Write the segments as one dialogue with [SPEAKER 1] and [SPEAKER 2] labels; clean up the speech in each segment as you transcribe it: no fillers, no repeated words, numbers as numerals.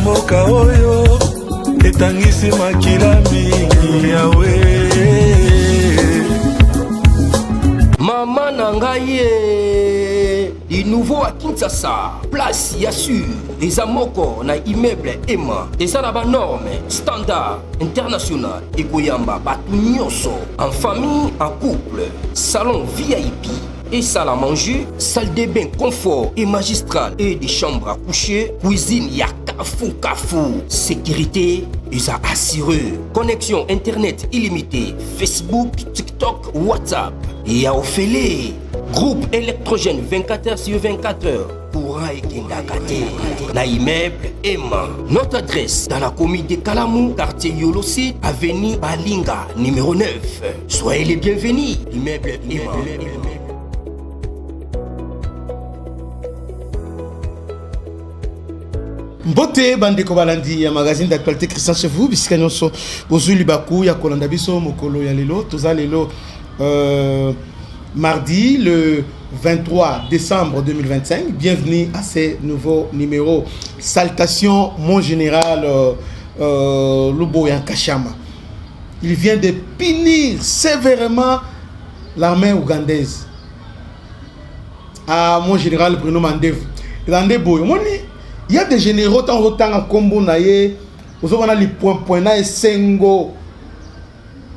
[SPEAKER 1] mboka oyo etangisi makila mingi yawe.
[SPEAKER 2] Mama Nangaye, du nouveau à Kinshasa, place Yassur, des amoko na immeuble Emma, des arabes normes, standard, international, et Goyamba, Batunyoso, en famille, en couple, salon VIP. Et salle à manger, salle de bain confort et magistral et des chambres à coucher, cuisine kafou, sécurité, ils ont assuré. Connexion internet illimitée, Facebook, TikTok, WhatsApp. Et à Ophélie, groupe électrogène 24h/24h. Courant et Kendakate. Na immeuble Emma. Notre adresse dans la commune de Kalamou, quartier Yolosi, avenue Balinga, numéro 9. Soyez les bienvenus. Immeuble Emma.
[SPEAKER 3] Mbote bandeko balandi ya magazine d'actualité Christian chez vous bisika nyonso bozuli baku ya kolanda biso mokolo ya lelo toza lelo mardi le 23 décembre 2025. Bienvenue à ce nouveau numéro. Salutations mon général Luboya Kashama. Il vient de punir sévèrement l'armée ougandaise. Ah mon général Bruno Mandevu. Il y a des généraux qui ont en combo naie, aux on a les points na et sengo,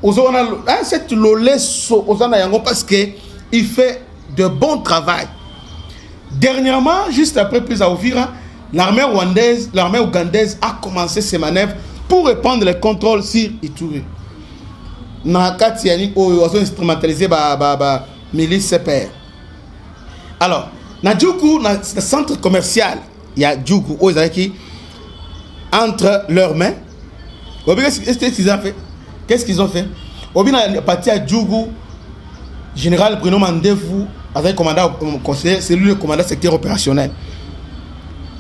[SPEAKER 3] aux on a cette lolesso aux on a yango parce que il fait de bon travail. Dernièrement, juste après prise à Ouvira, l'armée ougandaise a commencé ses manœuvres pour reprendre le contrôle sur Ituri. Nakati yani oyo instrumentalisé ba milice CPR. Alors, na Djoukou na centre commercial il y a Djoukou Ozaki entre leurs mains. Qu'est-ce qu'ils ont fait? Qu'est-ce qu'ils ont fait? Obina parti à Djoukou, général Bruno Mandevu, avec commandant conseiller, c'est lui le commandant secteur opérationnel.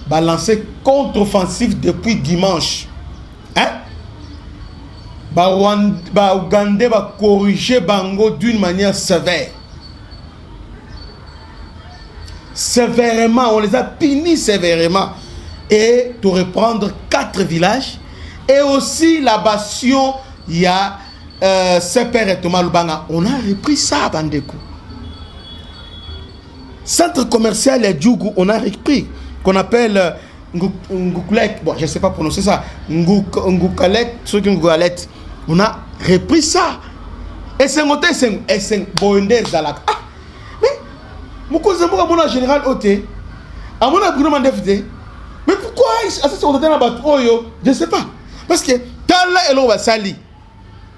[SPEAKER 3] Balancé contre-offensif depuis dimanche. Hein? Ougandais va corriger Bango d'une manière sévère. Sévèrement, on les a punis sévèrement. Et pour reprendre 4 villages. Et aussi la bastion, il y a Seper et Thomas Lubanga. On a repris ça, Bandeko. Centre commercial et Djougou, on a repris. Qu'on appelle Ngouklek. Bon, je ne sais pas prononcer ça. Ngoukalek, ceux qui Ngoukalek. On a repris ça. Et c'est monté, c'est Boendé Zalak. Mon général Oté, à mon Bruno Mandevu, mais pourquoi on dans la bataille? Je ne sais pas. Parce que Tala et l'on va sali.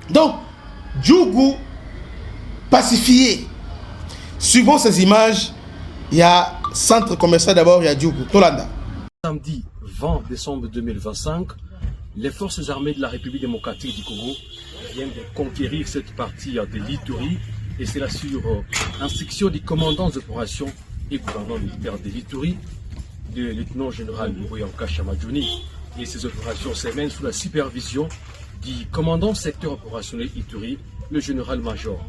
[SPEAKER 3] Donc, Djougou pacifié. Suivant ces images, il y a centre commercial d'abord, il y a Djougou, Tolanda.
[SPEAKER 4] Samedi 20 décembre 2025, les forces armées de la République démocratique du Congo viennent de conquérir cette partie de l'Ituri. Et c'est là sur instruction du commandant d'opération et gouverneur militaire de l'Ituri, le lieutenant-général Luboya Kashamadjouni. Et ces opérations s'émènent sous la supervision du commandant secteur opérationnel Ituri, le général-major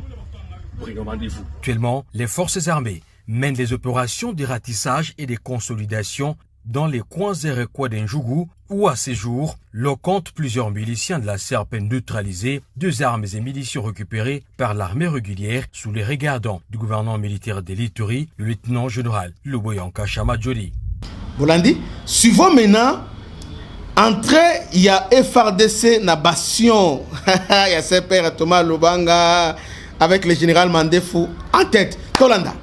[SPEAKER 4] Bruno Mandevu.
[SPEAKER 5] Actuellement, les forces armées mènent des opérations de ratissage et de consolidation dans les coins et recoins d'Ndjougou, où à ces jours, l'on compte plusieurs miliciens de la CRP neutralisés, 2 armes et munitions récupérées par l'armée régulière sous les regardants du gouvernement militaire de l'Ituri, le lieutenant-général Luboya Kashamadjouni.
[SPEAKER 3] Bolandi, suivant maintenant, entrée, il y a FRDC Nabation, il y a Seper Thomas Lubanga, avec le général Mandevu en tête. Tolanda.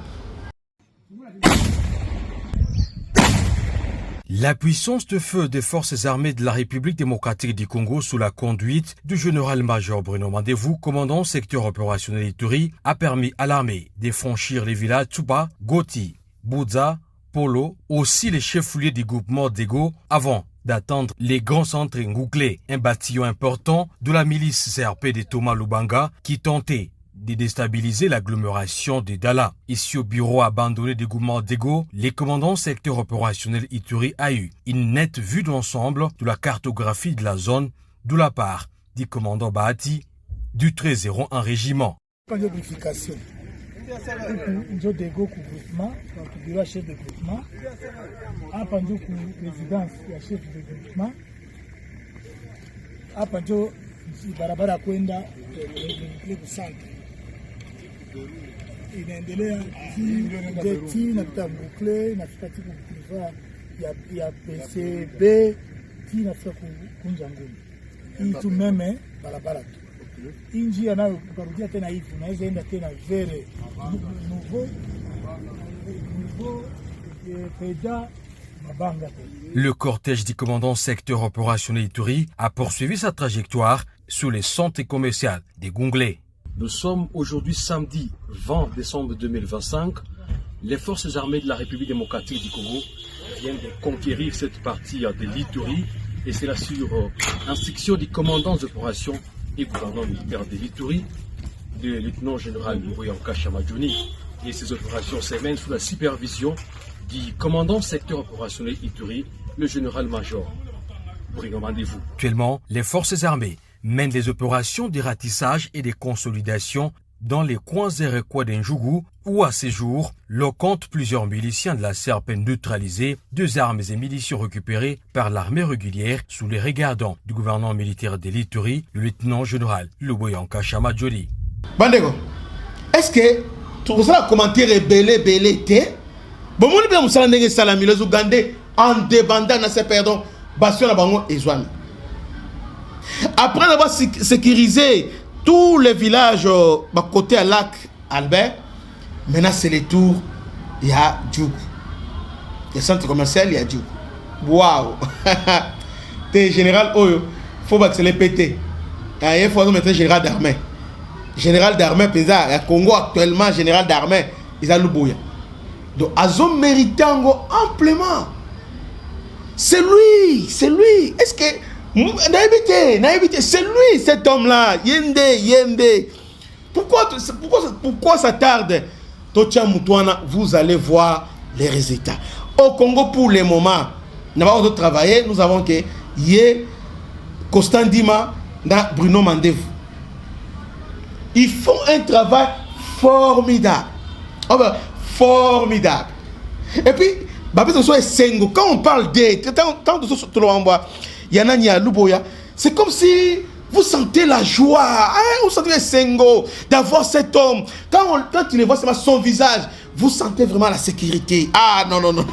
[SPEAKER 5] La puissance de feu des forces armées de la République démocratique du Congo sous la conduite du général-major Bruno Mandevu, commandant secteur opérationnel Ituri, a permis à l'armée de franchir les villages Tsuba, Goti, Boudza, Polo, aussi les chefs-lieux du groupement d'Ego, avant d'atteindre les grands centres Ngouklé, un bataillon important de la milice CRP de Thomas Lubanga qui tentait de déstabiliser l'agglomération de Dala. Ici au bureau abandonné du groupement d'Ego, les commandants secteur opérationnel Ituri a eu une nette vue d'ensemble de la cartographie de la zone de la part du commandant Bahati du 1301 régiment.
[SPEAKER 6] njo dego ku groupement ku bureau ya chef de groupement apa njo ku résidence ya chef de groupement apa njo barabara kwenda ile ku centre inaendelea ti napita Mbukle inafika ti kupriva ya PCB ti inafika kunja ngumi hii tu meme barabara tu hii njia nayo ukarudia tena hivi unaweza enda tena vere nouveau peda mabanga.
[SPEAKER 5] Le cortège du commandant secteur opérationnel Ituri a poursuivi sa trajectoire sous les sentiers commerciaux des Gonglais.
[SPEAKER 4] Nous sommes aujourd'hui samedi 20 décembre 2025. Les forces armées de la République démocratique du Congo viennent de conquérir cette partie de l'Ituri et c'est là sur instruction du commandant d'opération et gouverneur militaire de l'Ituri, le lieutenant-général Mouroyanka Chamadjouni. Et ces opérations s'émènent sous la supervision du commandant secteur opérationnel Ituri, le général-major Bruno Mandevou.
[SPEAKER 5] Actuellement, les forces armées mènent des opérations de ratissage et de consolidation dans les coins et recoins d'Njougou où à ces jours, l'on compte plusieurs miliciens de la CRP neutralisés, 2 armes et munitions récupérées par l'armée régulière sous les regardants du gouvernement militaire de l'Ituri, le lieutenant-général Luboyanka Chamadjoli.
[SPEAKER 3] Bandego, est-ce que tu vas commenter belé bon, mon bien, vous allez salami les Ougandais en débandant dans ces perdons, Bastion la Bango et Zouane. Après avoir sécurisé tous les villages côté à lac Albert, maintenant c'est le tour, il y a Djougou. Le centre commercial, il y a Djougou. Waouh! T'es général Oyo, il faut que c'est les pété. Il faut mettre général d'armée. Général d'armée, à Congo actuellement, général d'armée, ils ont le donc, Azom méritango amplement. C'est lui. Est-ce que naïvité, c'est lui, cet homme-là. Yende. Pourquoi ça tarde? Totia Moutouana, vous allez voir les résultats. Au Congo, pour le moment, nous avons travaillé, nous avons que Yé, Constant Dima, Bruno Mandevou. Ils font un travail formidable. Formidable. Et puis, quand on parle d'aide, c'est comme si vous sentez la joie, vous sentez Sengo d'avoir cet homme. Quand tu le vois, c'est son visage, vous sentez vraiment la sécurité. Ah non. Donc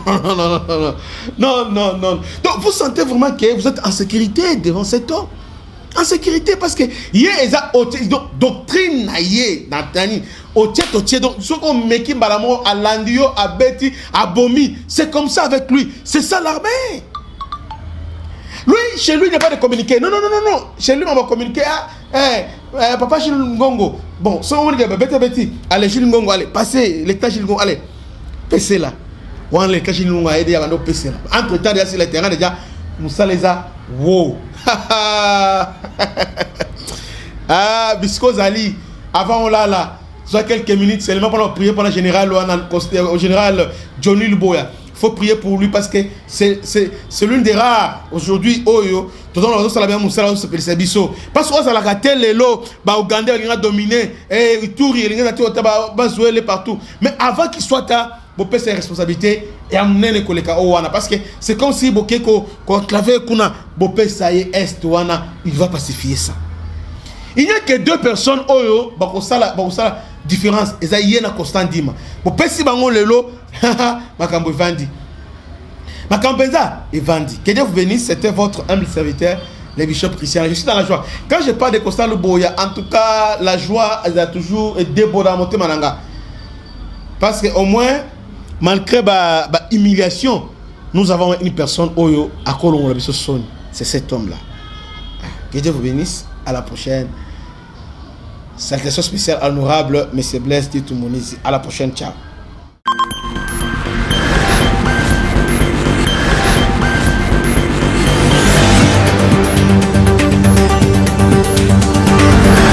[SPEAKER 3] vous sentez vraiment que vous êtes en sécurité devant cet homme. En sécurité parce que il y a une doctrine donc ce qu'on meki balamo à Landio, à Betty, à Bomi, c'est comme ça avec lui. C'est ça l'armée. Lui, chez lui, il n'y a pas de communiqué. Non. Chez lui, on va communiquer. Papa Gilles Ngongo. Bon, si on dit Betty, allez Gilles Ngongo, allez, passez l'état Gilles Ngongo, allez, PC là. On a l'état Gilles Ngongo a aidé à PC là. Entre temps, déjà sur le terrain, déjà, Moussa les a. Wow. Ah, Bisco Zali, avant on l'a là. Soit quelques minutes seulement pour prier pour le général au général Johnny Luboya. Il faut prier pour lui parce que c'est l'une des rares aujourd'hui. Parce que ça a raté les lots, Ouganda a dominé, et Touri, il a partout. Mais avant qu'il soit là, il peut ses responsabilités et amener les collègues parce que c'est comme si Bokeko, quand clavé Kuna, Bopé Saye Est, il va pacifier ça. Il n'y a que 2 personnes Oyo, Bakosala, différence. Et ça y est, na Constant Dima. Bopé si bango lelo, Makambo Vandi. Makambenza et Vandi. Que Dieu vous bénisse, c'était votre humble serviteur, le bishop Christian. Je suis dans la joie. Quand je parle de Constant Luboya, en tout cas, la joie, elle a toujours débordé à monter Mananga. Parce qu'au moins, malgré l'humiliation, nous avons une personne Oyo à Colombo. C'est cet homme-là. Que Dieu vous bénisse. À la prochaine. Salutation spéciale honorable, M. Blaise Ditou Monizi. À la prochaine. Ciao.